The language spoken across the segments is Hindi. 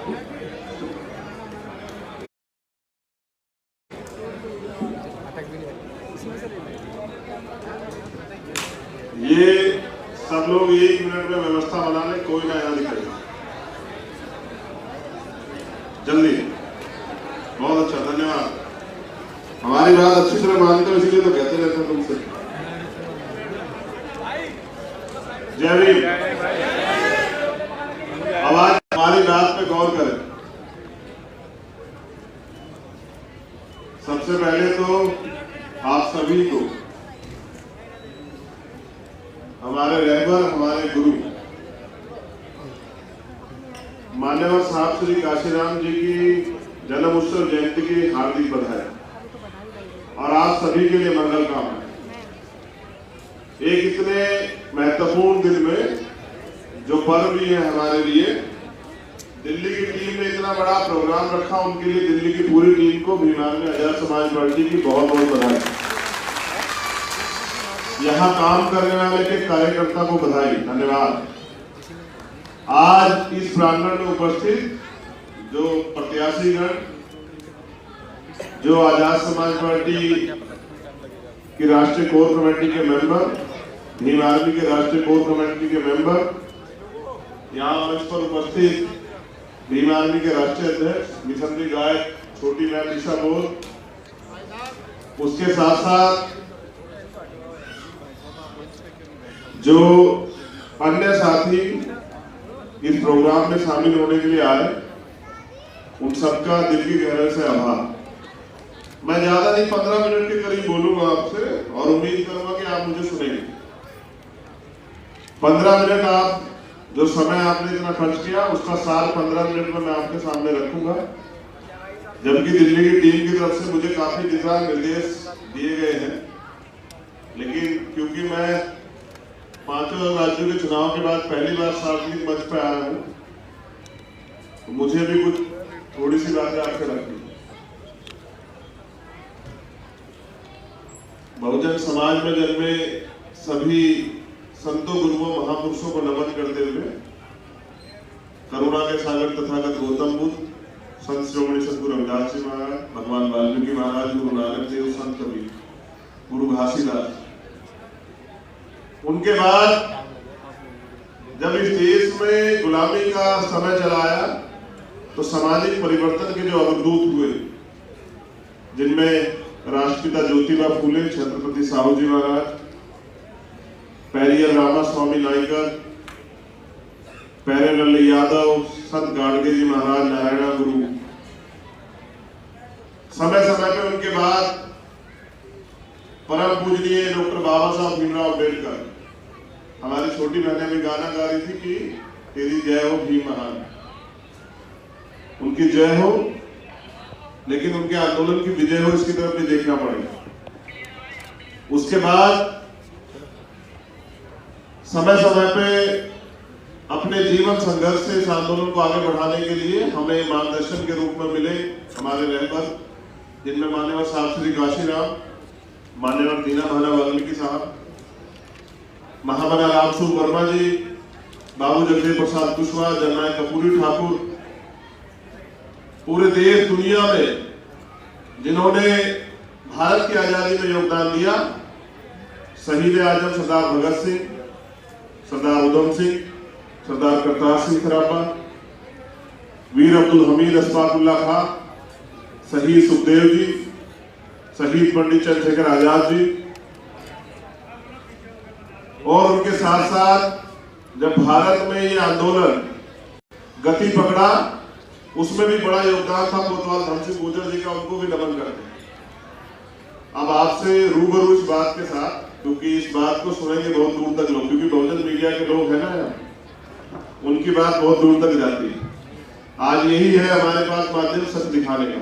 ये सब लोग 1 मिनट में व्यवस्था बना लें, कोई ना यहाँ दिखे जल्दी। बहुत अच्छा, धन्यवाद। हमारी बात अच्छी तरह मानते हो इसीलिए तो कहते रहते हैं तुमसे। जय भीम। आवाज हमारी बात पे गौर करें। सबसे पहले तो आप सभी को, हमारे रहबर, हमारे गुरु मान्यवर साहब श्री काशीराम जी की जन्म उत्सव जयंती की हार्दिक बधाई और आप सभी के लिए मंगल कामना। एक इतने महत्वपूर्ण दिन में जो पर्व भी है हमारे लिए, दिल्ली की टीम ने इतना बड़ा प्रोग्राम रखा, उनके लिए दिल्ली की पूरी टीम को भीमार्मी आजाद समाज पार्टी की बहुत बहुत बधाई। यहाँ काम करने वाले के कार्यकर्ता को बधाई, धन्यवाद। आज इस प्रांगण में उपस्थित जो प्रत्याशीगण, जो आजाद समाज पार्टी की राष्ट्रीय कोर कमेटी के मेंबर, भीम आर्मी के राष्ट्रीय कोर कमेटी के मेंबर, यहाँ मंच पर उपस्थित भीम आर्मी के राष्ट्रीय अध्यक्ष मिशनरी गायक, छोटी बहन निशा बोस, उसके साथ साथ जो अन्य साथी इस प्रोग्राम में शामिल होने के लिए आए, उन सबका दिल की गहराई से आभार। मैं ज्यादा नहीं 15 मिनट के करीब बोलूंगा आपसे और उम्मीद करूंगा कि आप मुझे सुनेंगे। 15 मिनट आप जो समय आपने इतना खर्च किया उसका सार 15 मिनट में मैं आपके सामने रखूंगा, जबकि दिल्ली की टीम की तरफ से मुझे काफी दिशा निर्देश दिए गए हैं। लेकिन क्योंकि मैं 5 राज्यों के चुनाव के बाद पहली बार सार्वजनिक मंच पर आया हूं, तो मुझे भी कुछ थोड़ी सी बातें आपसे रखनी। बहुजन समाज में जन्मे सभी संतों, गुरुओं, महापुरुषों को नमन करते हुए करुणा के सागर तथागत गौतम बुद्ध, संत श्रोमणी सतगुरु रविदास जी महाराज, भगवान वाल्मीकि महाराज, गुरु नानक देव, संत कबीर, गुरु घासीदास, उनके बाद जब इस देश में गुलामी का समय चला आया तो सामाजिक परिवर्तन के जो अवधूत हुए, जिनमें राष्ट्रपिता ज्योतिबा फूले, छत्रपति साहू जी महाराज, पेरियर रामा स्वामी नायकर, पेरेलाल यादव, संत गाडगे जी महाराज, नारायणा गुरु, समय समय पे उनके बाद परम पूजनीय डॉक्टर बाबा साहब भीमराव अम्बेडकर, हमारी छोटी बहनें भी गाना गा रही थी कि तेरी जय हो भीम महान, उनकी जय हो, लेकिन उनके आंदोलन की विजय हो, इसकी तरफ भी देखना पड़ेगा। उसके बाद समय समय पे अपने जीवन संघर्ष से इस आंदोलन को आगे बढ़ाने के लिए हमें मार्गदर्शन के रूप में मिले हमारे रहबर, जिनमें मान्यवर साहब श्री काशीराम, मान्यवर दीना भाना वाल्मीकि साहब, महामना रामसूर वर्मा जी, बाबू जगदेव प्रसाद कुशवाहा, जननायक कपूरी ठाकुर, पूरे देश दुनिया में जिन्होंने भारत की आजादी में योगदान दिया, शहीद आजम सरदार भगत सिंह, सरदार उधम सिंह, सरदार करतार सिंह सराफा, वीर अब्दुल हमीद अशफाकुल्ला खां, शहीद सुखदेव जी, शहीद पंडित चंद्रशेखर आजाद जी, और उनके साथ साथ जब भारत में ये आंदोलन गति पकड़ा, उसमें भी बड़ा योगदान था कोतवाल धर्म सिंह गुर्जर जी का, उनको भी नमन करते हैं। अब आपसे रूबरू इस बात के साथ, क्योंकि इस बात को सुनेंगे बहुत दूर तक लोग, क्योंकि बहुजन मीडिया के लोग हैं ना, उनकी बात बहुत दूर तक जाती है। आज यही है हमारे पास माध्यम सच दिखाने का।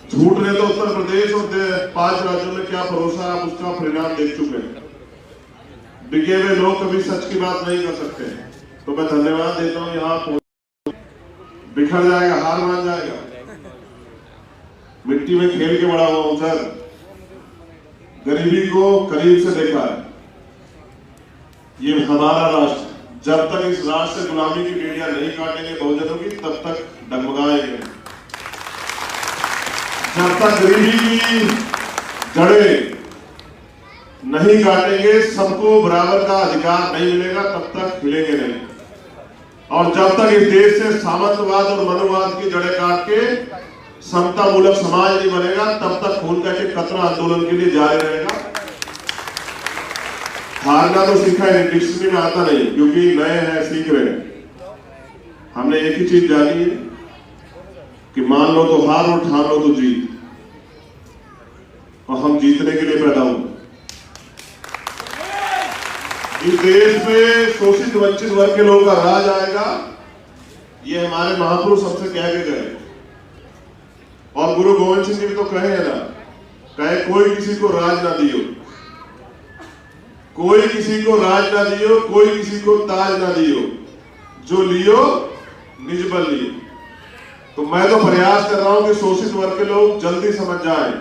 झूठ ने तो उत्तर प्रदेश और 5 राज्यों में क्या भरोसा, आप उसका परिणाम देख चुके हैं। बिके हुए लोग कभी सच की बात नहीं कर सकते। तो मैं धन्यवाद देता हूँ, यहाँ बिखर जाएगा, हार मान जाएगा। मिट्टी में खेल के बड़ा हुआ हूं सर, गरीबी को करीब से देखा है। ये हमारा राष्ट्र, जब तक इस राष्ट्र से गुलामी की बेड़ियां नहीं काटेंगे बहुजनों की, तब तक जब तक गरीबी की जड़ें नहीं काटेंगे, सबको बराबर का अधिकार नहीं मिलेगा, तब तक हिलेंगे नहीं। और जब तक इस देश से सामंतवाद और मनुवाद की जड़ें काट के समता मूलक समाज नहीं बनेगा, तब तक खून का एक कतरा आंदोलन के लिए जारी रहेगा। हारना तो सीखा है, डिक्शनरी में आता नहीं, क्योंकि नए हैं, सीख रहे हैं। हमने एक ही चीज जानी है कि मान लो तो हार और ठान लो तो जीत, और हम जीतने के लिए पैदा हुए। इस देश में शोषित वंचित वर्ग के लोगों का राज आएगा, ये हमारे महापुरुष हमसे कह के गए। और गुरु गोविंद सिंह जी भी तो कहे है ना, कहे कोई किसी को राज ना दियो, कोई किसी को राज ना दियो, कोई किसी को ताज ना दियो, जो लियो निज बल लियो। तो मैं तो प्रयास कर रहा हूं कि शोषित वर्ग के लोग जल्दी समझ जाएं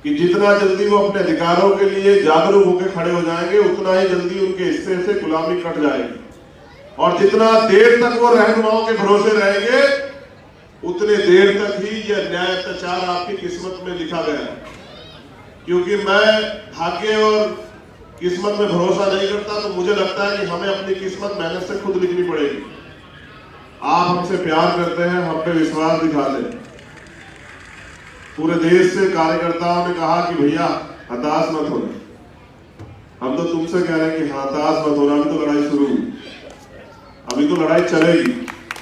कि जितना जल्दी वो अपने अधिकारों के लिए जागरूक होकर खड़े हो जाएंगे, उतना ही जल्दी उनके हिस्से से गुलामी कट जाएगी। और जितना देर तक वो रहनुमाओं के भरोसे रहेंगे, उतने देर तक ही यह न्याय अत्याचार आपकी किस्मत में लिखा गया है। क्योंकि मैं भाग्य और किस्मत में भरोसा नहीं करता, तो मुझे लगता है कि हमें अपनी किस्मत मेहनत से खुद लिखनी पड़ेगी। आप हमसे प्यार करते हैं, हम पे विश्वास दिखाते हैं। पूरे देश से कार्यकर्ताओं ने कहा कि भैया हताश मत होना। हम तो तुमसे कह रहे हैं कि हताश मत होना, अभी तो लड़ाई शुरू हुई, अभी तो लड़ाई चलेगी।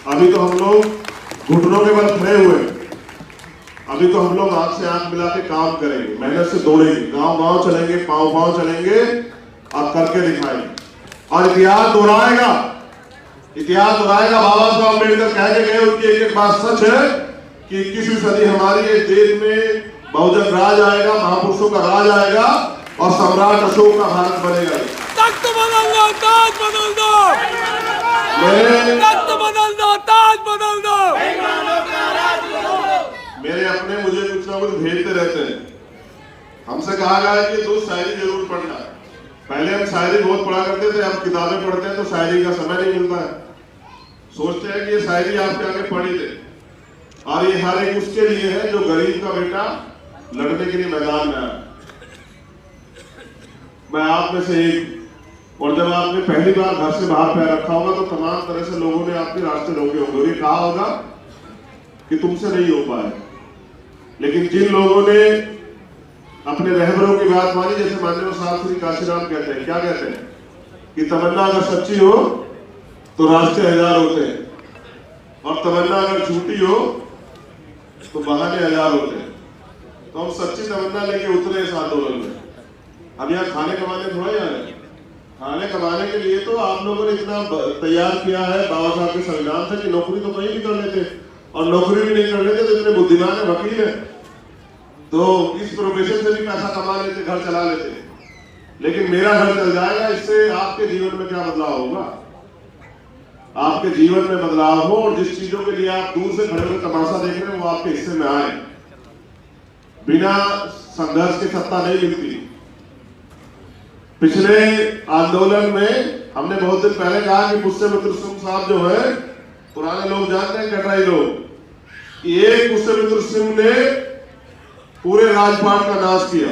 अभी तो हम लोग घुटनों के बल खड़े हुए, अभी तो हम लोग आंख से आंख मिला के काम करेंगे, मेहनत से दौड़ेंगे, गांव गांव चलेंगे, पांव पांव चलेंगे और करके दिखाएंगे। और इतिहास दोहराएगा, इतिहास दोहराएगा। बाबा साहब अम्बेडकर कह के गए, उनकी एक एक बात सच है कि 21वीं सदी हमारी इस देश में बहुजन राज आएगा, महापुरुषों का राज आएगा और सम्राट अशोक का भारत बनेगा। तख्त बदल दो, ताज बदल दो, तख्त बदल दो, ताज बदल दो। मेरे अपने मुझे कुछ ना कुछ भेजते रहते हैं। हमसे कहा गया है कि तो शायरी जरूर पढ़ना। पहले हम शायरी बहुत पढ़ा करते थे, अब किताबें पढ़ते हैं तो शायरी का समय नहीं मिलता है। सोचते हैं कि ये शायरी आपके आगे पढ़ी थे, और ये हर एक उसके लिए है जो गरीब का बेटा लड़ने के लिए मैदान में आया। मैं आप में से एक, और जब आपने पहली बार घर से बाहर पैर रखा होगा तो तमाम तरह से लोगों ने आपके रास्ते रोके होंगे, और ये कहा होगा कि तुमसे नहीं हो पाए। लेकिन जिन लोगों ने अपने रहबरों की बात मानी, जैसे माननीय साहब श्री काशीराम कहते हैं, क्या कहते हैं कि तमन्ना अगर सच्ची हो तो रास्ते हजार होते हैं, और तमन्ना अगर झूठी हो तो बहाने हजार होते हैं। तो हम सच्ची तमन्ना लेके उतरे इस आंदोलन में। अब यहाँ खाने कमाने थोड़ा ही आ रहे हैं, खाने कमाने के लिए तो आप लोगों ने इतना तैयार किया है बाबा साहब के संविधान से कि नौकरी तो कहीं भी कर लेते, और नौकरी भी नहीं कर लेते तो इतने बुद्धिमान है, वकील है, तो इस प्रोफेशन से भी पैसा कमा लेते, घर चला लेते। लेकिन मेरा घर चल जाएगा, इससे आपके जीवन में क्या बदलाव होगा? आपके जीवन में बदलाव हो, और जिस चीजों के लिए आप दूर से खड़े होकर तमाशा देख रहे हैं वो आपके हिस्से में आए। बिना संघर्ष की सत्ता नहीं मिलती। पिछले आंदोलन में हमने बहुत दिन पहले कहा कि पुष्य मित्र सिंह साहब जो है, पुराने लोग जानते हैं, कटराई लोग, एक पुष्य मित्र सिंह ने पूरे राजपाट का नाश किया,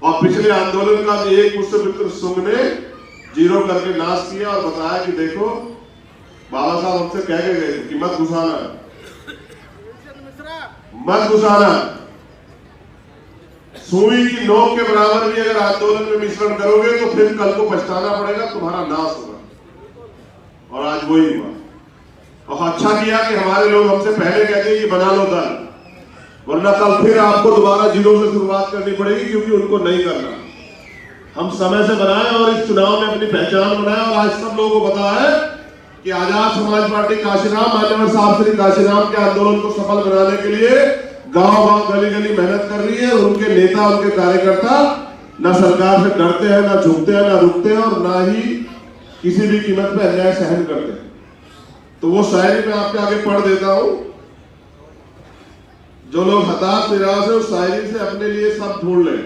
और पिछले आंदोलन का भी एक पुष्य मित्र सिंह ने जीरो करके नाश किया, और बताया कि देखो बाबा साहब हमसे कह के गए कि मत घुसाना, मत घुसाना। सुई की नोक के बराबर भी अगर आंदोलन में मिश्रण करोगे तो फिर कल को पछताना पड़ेगा, तुम्हारा नाश होगा। और आज वही हुआ। और अच्छा किया कि हमारे लोग हमसे पहले कहते कि बना लो दल, वरना कल फिर आपको दोबारा जीरो से शुरुआत करनी पड़ेगी, क्योंकि उनको नहीं करना। हम समय से बनाए और इस चुनाव में अपनी पहचान बनाए, और आज सब लोगों को पता है कि आजाद समाज पार्टी काशीराम, मान्यवर साहब श्री काशीराम के आंदोलन को सफल बनाने के लिए गांव गांव गली गली मेहनत कर रही है। और उनके नेता, उनके कार्यकर्ता न सरकार से डरते हैं, न झुकते हैं, न रुकते हैं, और न ही किसी भी कीमत पे अन्याय सहन करते हैं। तो वो शायरी मैं आपके आगे पढ़ देता हूं। जो लोग हताश निराश है उस शायरी से अपने लिए सब ढूंढ ले।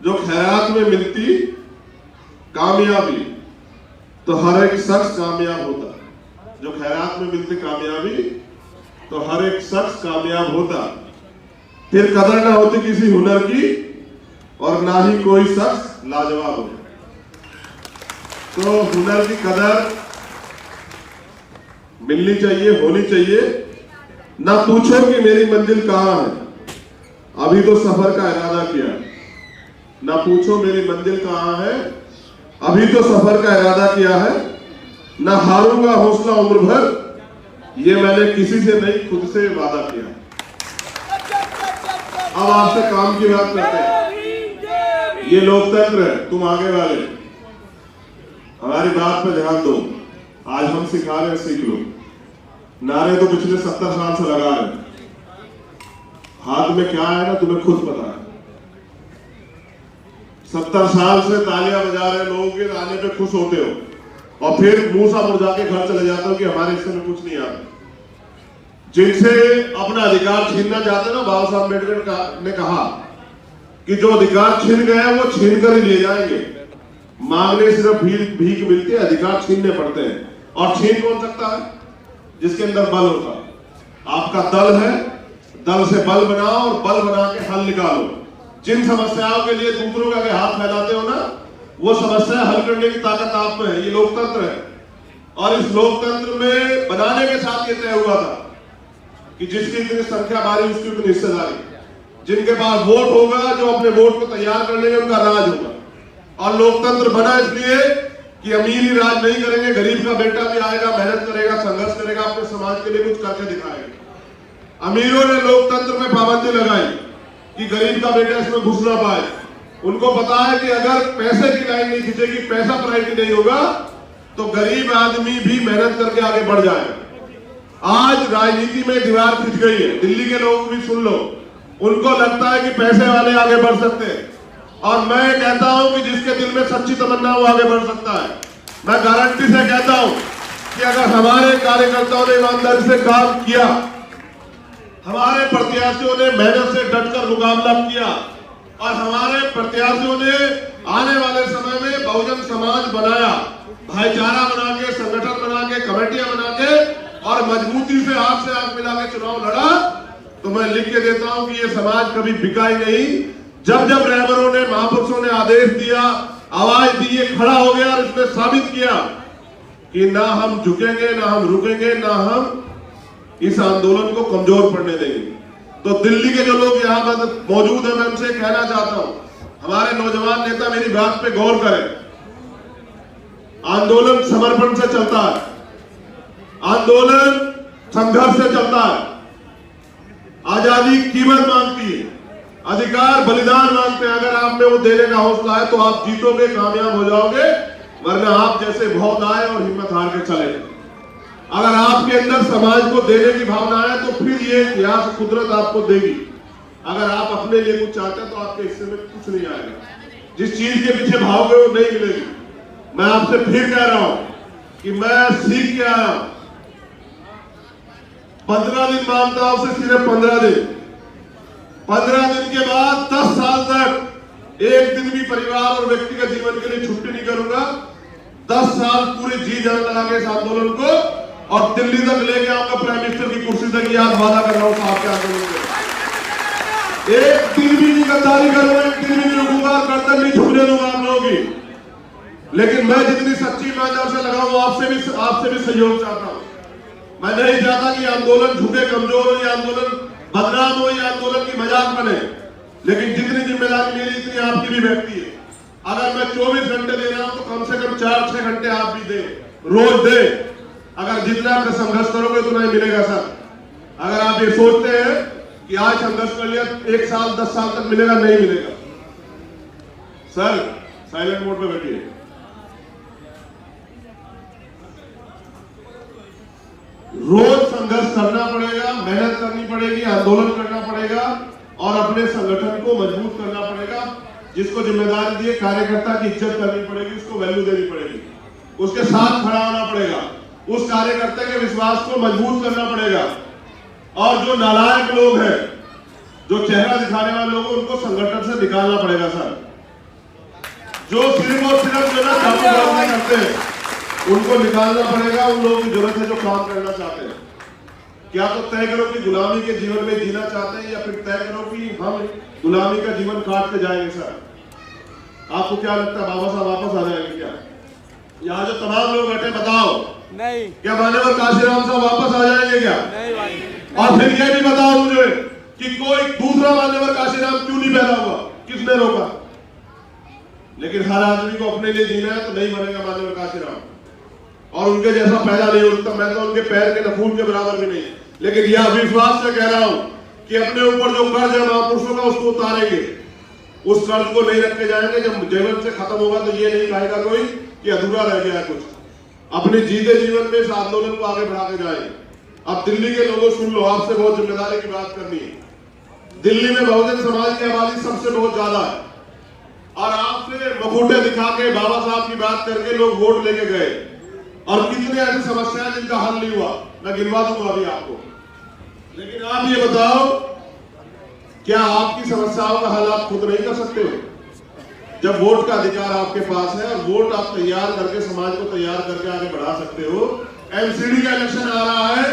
जो खैरात में मिलती कामयाबी तो हर एक शख्स कामयाब होता है। जो खैरात में मिलती कामयाबी तो हर एक शख्स कामयाब होता, फिर कदर ना होती किसी हुनर की और ना ही कोई शख्स लाजवाब होता। तो हुनर की कदर मिलनी चाहिए, होनी चाहिए। ना पूछो कि मेरी मंजिल कहां है, अभी तो सफर का इरादा किया। ना पूछो मेरी मंजिल कहां है, अभी तो सफर का इरादा किया है। ना हारूंगा हौसला उम्र भर, ये मैंने किसी से नहीं खुद से वादा किया। अब आपसे काम की बात करते हैं। ये लोकतंत्र है, तुम आगे वाले हमारी बात पर ध्यान दो। आज हम सिखा रहे हैं, सीख लो। नारे तो पिछले 70 साल से लगा रहे हैं, हाथ में क्या है ना तुम्हें खुद पता है। 70 साल से तालियां बजा रहे लोगों के आने पे खुश होते हो और फिर मुंह सा मुड़ जाके घर चले जाते हो कि हमारे हिस्से में कुछ नहीं आता। जिनसे अपना अधिकार छीनना चाहते ना, बाबा साहब अम्बेडकर ने कहा कि जो अधिकार छीन गए वो छीन कर ही ले जाएंगे। मांगने सिर्फ भीख मिलती है, अधिकार छीनने पड़ते हैं। और छीन कौन सकता है? जिसके अंदर बल होता है। आपका दल है, दल से बल बनाओ और बल बना के हल निकालो। जिन समस्याओं के लिए दूसरों का हाथ फैलाते हो ना, वो समस्या हल करने की ताकत आप में है। ये लोकतंत्र है और इस लोकतंत्र में बनाने के साथ ये तय हुआ था कि जिसकी इतनी संख्या बारी उसकी उतनी हिस्सेदारी। जिनके पास वोट होगा, जो अपने वोट को तैयार कर लेंगे, उनका राज होगा। और लोकतंत्र बना इसलिए कि अमीर ही राज नहीं करेंगे, गरीब का बेटा भी आएगा, मेहनत करेगा, संघर्ष करेगा, अपने समाज के लिए कुछ करके दिखाएगा। अमीरों ने लोकतंत्र में पाबंदी लगाई कि गरीब का बेटा इसमें घुस ना पाए। उनको पता है कि अगर पैसे की लाइन नहीं खींचेगी, पैसा प्रायोरिटी नहीं होगा, तो गरीब आदमी भी मेहनत करके आगे बढ़ जाएगा। आज राजनीति में दीवार खिंच गई है। दिल्ली के लोग भी सुन लो, उनको लगता है कि पैसे वाले आगे बढ़ सकते हैं। और मैं कहता हूं कि जिसके दिल में सच्ची तमन्ना वो आगे बढ़ सकता है। मैं गारंटी से कहता हूं कि अगर हमारे कार्यकर्ताओं ने ईमानदारी से काम किया, हमारे प्रत्याशियों ने मेहनत से डटकर मुकाबला किया और हमारे प्रत्याशियों ने आने वाले समय में बहुजन समाज बनाया, भाईचारा बना के, संगठन बना के, कमेटियां बना के और मजबूती से आंख से आंख मिला के चुनाव लड़ा, तो मैं लिख के देता हूं कि ये समाज कभी बिका ही नहीं। जब जब रहबरों ने, महापुरुषों ने आदेश दिया, आवाज दी, ये खड़ा हो गया और इसने साबित किया कि ना हम झुकेंगे, ना हम रुकेंगे, ना हम इस आंदोलन को कमजोर पड़ने देंगे। तो दिल्ली के जो लोग यहाँ पर मौजूद हैं, मैं उनसे कहना चाहता हूं, हमारे नौजवान नेता मेरी बात पे गौर करें। आंदोलन समर्पण से चलता है, आंदोलन संघर्ष से चलता है। आजादी कीमत मांगती है, अधिकार बलिदान मांगते हैं। अगर आप में वो देने का हौसला है तो आप जीतोगे, कामयाब हो जाओगे, वरना आप जैसे बहुत आए और हिम्मत हार के चले। अगर आपके अंदर समाज को देने की भावना है तो फिर ये इतिहास, कुदरत आपको देगी। अगर आप अपने लिए कुछ चाहते हैं तो आपके हिस्से में कुछ नहीं आएगा। जिस चीज के पीछे भागोगे वो नहीं मिलेगी। मैं आपसे फिर कह रहा हूं कि मैं सीख के आया। 15 दिन मांगता हूं से सिर्फ 15 दिन। 15 दिन के बाद 10 साल तक एक दिन भी परिवार और व्यक्तिगत जीवन के लिए छुट्टी नहीं करूंगा। 10 साल पूरे जी जान लगा के इस आंदोलन को और दिल्ली तक लेके आऊंगा, प्राइम मिनिस्टर की कुर्सी तक। याद वादा कर रहा हूं साहब के आंदोलन में एक दिन भी नहीं गद्दारी करूंगा, एक दिन भी नहीं रुकूंगा, गर्दन नहीं झुकने दूंगा आप लोगों की। लेकिन मैं जितनी सच्ची ईमानदारी से लगा हूं, आपसे भी सहयोग चाहता हूं। मैं नहीं चाहता कि आंदोलन झुके, कमजोर हो, ये आंदोलन बदनाम हो, ये आंदोलन की मजाक बने। लेकिन जितनी जिम्मेदारी मेरी, इतनी आपकी भी बैठती है। अगर मैं 24 घंटे दे रहा हूं तो कम से कम 4-6 घंटे आप भी दे, रोज दे। अगर जितना आप संघर्ष करोगे उतना ही मिलेगा सर। अगर आप ये सोचते हैं कि आज संघर्ष कर लिया 1 साल 10 साल तक मिलेगा, नहीं मिलेगा सर। साइलेंट मोड पे बैठिए। रोज संघर्ष करना पड़ेगा, मेहनत करनी पड़ेगी, आंदोलन करना पड़ेगा और अपने संगठन को मजबूत करना पड़ेगा। जिसको जिम्मेदारी दी है, कार्यकर्ता की इज्जत करनी पड़ेगी, उसको वैल्यू देनी पड़ेगी, उसके साथ खड़ा होना पड़ेगा, उस कार्यकर्ता के विश्वास को मजबूत करना पड़ेगा। और जो नालायक लोग हैं, जो चेहरा दिखाने वाले लोग हैं, उनको संगठन से निकालना पड़ेगा सर। जो सिर्फ और सिर्फ जो ना काम करते हैं, उनको निकालना पड़ेगा। उन लोगों की जरूरत है जो काम करना चाहते हैं। क्या तो तय करो कि गुलामी के जीवन में जीना चाहते हैं या फिर तय करो कि हम गुलामी का जीवन काट के जाएंगे। सर आपको क्या लगता है बाबा साहब वापस आ जाएंगे क्या? यहाँ जो तमाम लोग बैठे बताओ नहीं, क्या मान्यवर काशीराम साहब वापस आ जाएंगे क्या? नहीं भाई। और फिर ये भी बताओ मुझे कि कोई दूसरा मान्यवर काशीराम क्यों नहीं पैदा हुआ, किसने रोका? लेकिन हर आदमी को अपने लिए जीना है तो नहीं बनेगा मान्यवर काशीराम, और उनके जैसा पैदा नहीं हो सकता। मैं तो उनके पैर के नखून के बराबर भी नहीं, लेकिन यह विश्वास से कह रहा हूं कि अपने ऊपर जो कर्ज है महापुरुषों का उसको उतारेंगे, उस कर्ज को नहीं रखे जाएंगे। जब जीवन से खत्म होगा तो ये नहीं कहेगा कोई कि अधूरा रह गया है कुछ। अपने जीते जीवन में इस आंदोलन को आगे बढ़ा के जाए। अब दिल्ली के लोगों सुन लो, आपसे बहुत जिम्मेदारी की बात करनी है। दिल्ली में बहुजन समाज की आबादी सबसे बहुत ज्यादा है, और आपसे मखूटे दिखा के बाबा साहब की बात करके लोग वोट लेके गए, और कितने ऐसी समस्याएं जिनका हल नहीं हुआ, मैं गिनवा दूंगा अभी आपको। लेकिन आप ये बताओ, क्या आपकी समस्याओं का हल आप खुद नहीं कर सकते हो? जब वोट का अधिकार आपके पास है और वोट आप तैयार करके समाज को तैयार करके आगे बढ़ा सकते हो। एमसीडी का इलेक्शन आ रहा है,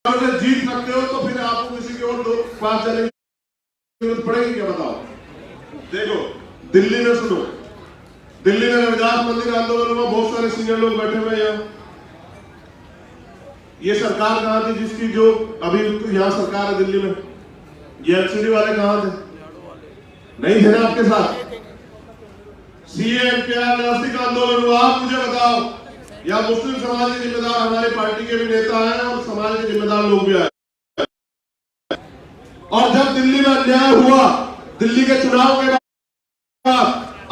जब जीत सकते हो तो फिर आपको किसी के और पास जाने की जरूरत पड़ेगी क्या? बताओ। देखो दिल्ली में सुनो, दिल्ली में रविदास मंदिर आंदोलन में बहुत सारे सीनियर लोग बैठे हुए हैं। ये सरकार कहां थी जिसकी जो अभी यहां सरकार है दिल्ली में? ये एमसीडी वाले कहां थे? नहीं थे ना आपके साथ? सीएए नासिक आंदोलन हुआ, आप मुझे बताओ, या मुस्लिम समाज के जिम्मेदार हमारी पार्टी के भी नेता हैं और समाज के जिम्मेदार लोग भी आए। और जब दिल्ली में अन्याय हुआ, दिल्ली के चुनाव के बाद,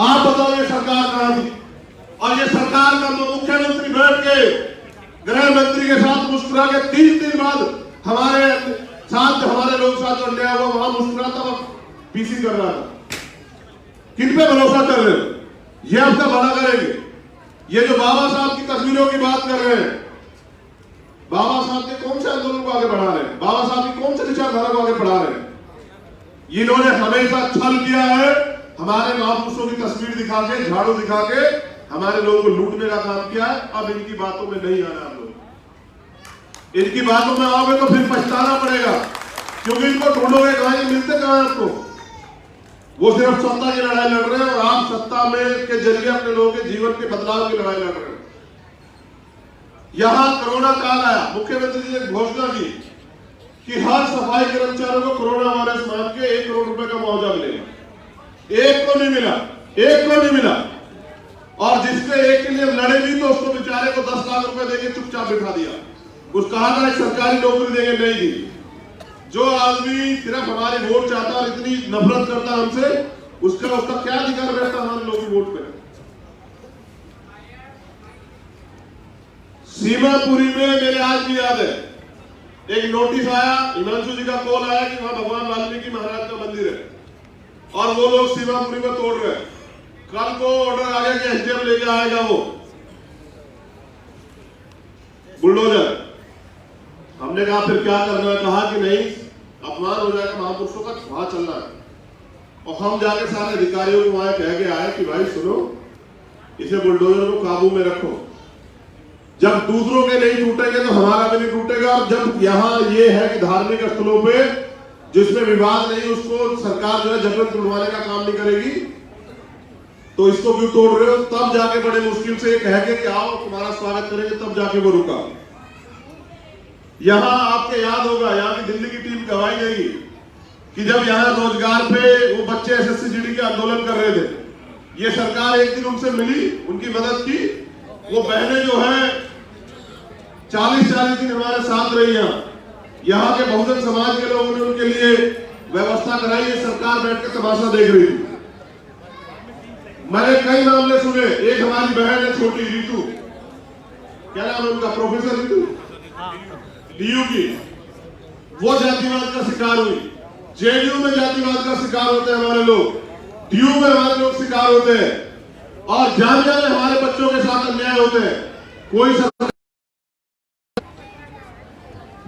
आप बताओ ये सरकार कहां थी? और ये सरकार का मुख्यमंत्री बैठ के गृह मंत्री के साथ मुस्कुरा के 3 दिन बाद हमारे साथ, हमारे लोग साथ अन्याय हुआ, वहां मुस्कुराता वक्त पीसी कर रहा था। किन पे भरोसा कर रहे हो? ये आपका भला करेंगे? ये जो बाबा साहब की तस्वीरों की बात कर रहे हैं, बाबा साहब के कौन से आंदोलन को आगे बढ़ा रहे हैं? बाबा साहब की कौन से विचारधारा को आगे बढ़ा रहे हैं? इन्होंने हमेशा छल किया है, हमारे महापुरुषों की तस्वीर दिखा के, झाड़ू दिखा के हमारे लोगों को लूटने का काम किया है। अब इनकी बातों में नहीं आना आप लोग। इनकी बातों में आओगे तो फिर पछताना पड़ेगा, क्योंकि इनको ढूंढोगे कहां, ये मिलते कहां आपको? वो सिर्फ सत्ता की लड़ाई लड़ रहे हैं, और आप सत्ता में के जरिए अपने लोगों के जीवन के बदलाव की लड़ाई लड़ रहे हैं। यहां कोरोना काल आया, मुख्यमंत्री जी ने घोषणा की कि हर सफाई कर्मचारियों को कोरोना वायरस मान के 1 करोड़ रुपए का मुआवजा मिलेगा। एक को नहीं मिला, एक को नहीं मिला। और जिसके एक के लिए लड़े भी तो उसको बेचारे को 10 लाख रुपए देके चुपचाप बिठा दिया। उस कहा था एक सरकारी नौकरी देंगे, नहीं दी। जो आदमी सिर्फ हमारी वोट चाहता और इतनी नफरत करता हमसे, उसका क्या अधिकार रहता हमारे लोगों की वोट पे? सीमापुरी में मेरे आज भी याद है, एक नोटिस आया, हिमांशु जी का कॉल आया कि वहां भगवान वाल्मीकि महाराज का मंदिर है, और वो लोग सीमापुरी में तोड़ रहे हैं। कल को ऑर्डर आ गया कि एसडीएम लेके आएगा वो बुलडोजर। हमने कहा फिर क्या करना है? कहा कि नहीं, अपमान हो जाएगा महापुरुषों का, वहां चलना है। और हम जाके सारे अधिकारियों को वहां कह के आए कि भाई सुनो, इसे बुलडोजर को काबू में रखो। जब दूसरों के नहीं टूटेंगे तो हमारा भी नहीं टूटेगा। और जब यहाँ ये है कि धार्मिक स्थलों पे जिसमें विवाद नहीं, उसको सरकार जो है जबरन तोड़वाने का काम नहीं करेगी, तो इसको क्यों तोड़ रहे हो? तब जाके बड़े मुश्किल से कह के कि आओ तुम्हारा स्वागत करेंगे, तब जाके वो रुका। यहां आपके याद होगा, यहां की दिल्ली की टीम गवाही देगी कि जब यहां रोजगार पे वो बच्चे एसएससी जीडी के आंदोलन कर रहे थे, ये सरकार एक दिन उनसे मिली, उनकी मदद की। वो बहनें जो है 40-40 दिन हमारे साथ रही। यहाँ के बहुजन समाज के लोगों ने उनके लिए व्यवस्था कराई, ये सरकार बैठ के तमाशा देख रही थी। मैंने कई मामले सुने, एक हमारी बहन है छोटी रीतू, क्या नाम है उनका, प्रोफेसर रीतू डीयू की, वो जातिवाद का शिकार हुई। जेडीयू में जातिवाद का शिकार होते हैं हमारे लोग, डीयू में हमारे लोग शिकार होते हैं, और जामिया में हमारे बच्चों के साथ अन्याय होते हैं। कोई सरकार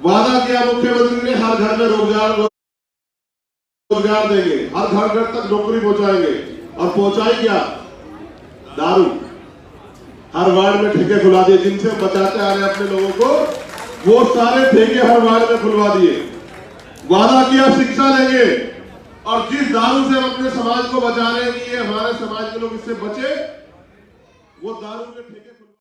वादा किया मुख्यमंत्री ने, हर घर में रोजगार देंगे, हर घर तक नौकरी पहुंचाएंगे, और पहुंचाई क्या? दारू। हर वार्ड में ठेके खुला दिए, जिनसे बचाते आ रहे हैं अपने लोगों को, वो सारे ठेके हर वार्ड में खुलवा दिए। वादा किया शिक्षा लेंगे, और जिस दारू से हम अपने समाज को बचा रहे हैं कि ये हमारे समाज के लोग इससे बचे, वो दारू के ठेके